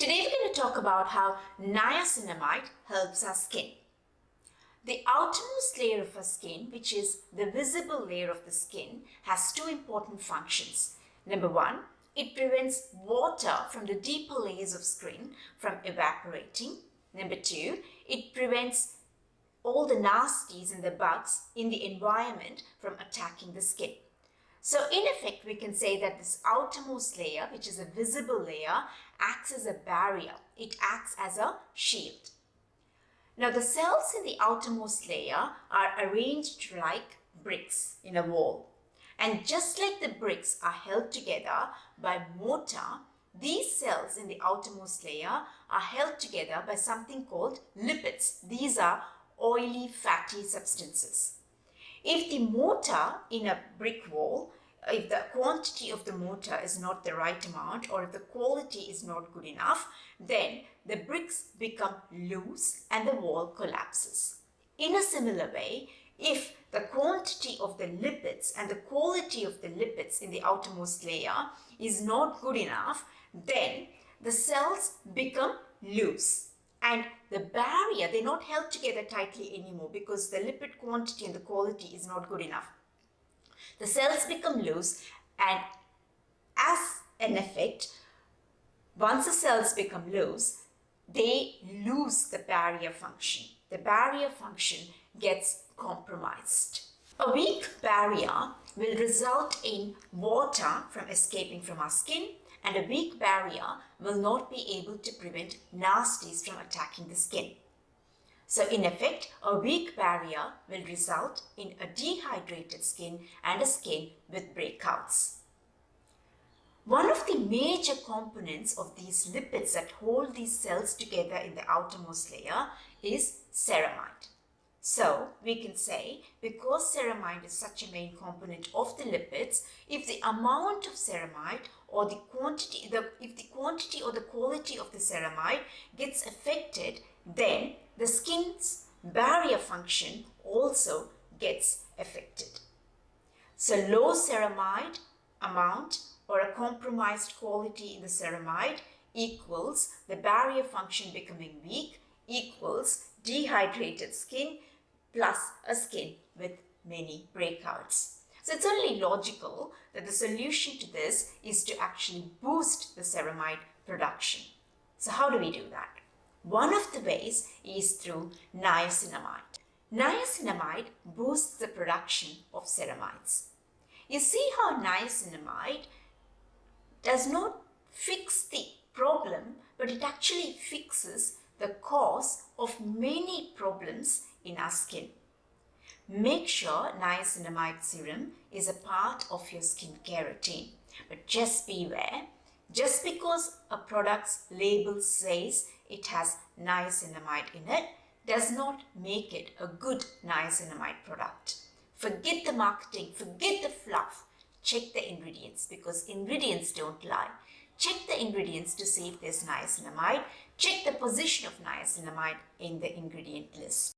Today we're going to talk about how niacinamide helps our skin. The outermost layer of our skin, which is the visible layer of the skin, has two important functions. Number one, it prevents water from the deeper layers of skin from evaporating. Number two, it prevents all the nasties and the bugs in the environment from attacking the skin. So in effect, we can say that this outermost layer, which is a visible layer, acts as a barrier. It acts as a shield. Now the cells in the outermost layer are arranged like bricks in a wall. And just like the bricks are held together by mortar, these cells in the outermost layer are held together by something called lipids. These are oily fatty substances. If the mortar in a brick wall, if the quantity of the mortar is not the right amount or if the quality is not good enough, then the bricks become loose and the wall collapses. In a similar way, if the quantity of the lipids and the quality of the lipids in the outermost layer is not good enough, then the cells become loose. And the barrier, they're not held together tightly anymore because the lipid quantity and the quality is not good enough. The cells become loose, and as an effect, once the cells become loose, they lose the barrier function. The barrier function gets compromised. A weak barrier will result in water from escaping from our skin, and a weak barrier will not be able to prevent nasties from attacking the skin. So in effect, a weak barrier will result in a dehydrated skin and a skin with breakouts. One of the major components of these lipids that hold these cells together in the outermost layer is ceramide. So we can say, because ceramide is such a main component of the lipids, if the amount of ceramide or the quantity, if the quantity or the quality of the ceramide gets affected, then the skin's barrier function also gets affected. So low ceramide amount or a compromised quality in the ceramide equals the barrier function becoming weak equals dehydrated skin plus a skin with many breakouts. So it's only logical that the solution to this is to actually boost the ceramide production. So how do we do that? One of the ways is through niacinamide. Niacinamide boosts the production of ceramides. You see how niacinamide does not fix the problem, but it actually fixes the cause of many problems in our skin. Make sure niacinamide serum is a part of your skincare routine. But just beware, just because a product's label says it has niacinamide in it, does not make it a good niacinamide product. Forget the marketing, forget the fluff. Check the ingredients because ingredients don't lie. Check the ingredients to see if there's niacinamide. Check the position of niacinamide in the ingredient list.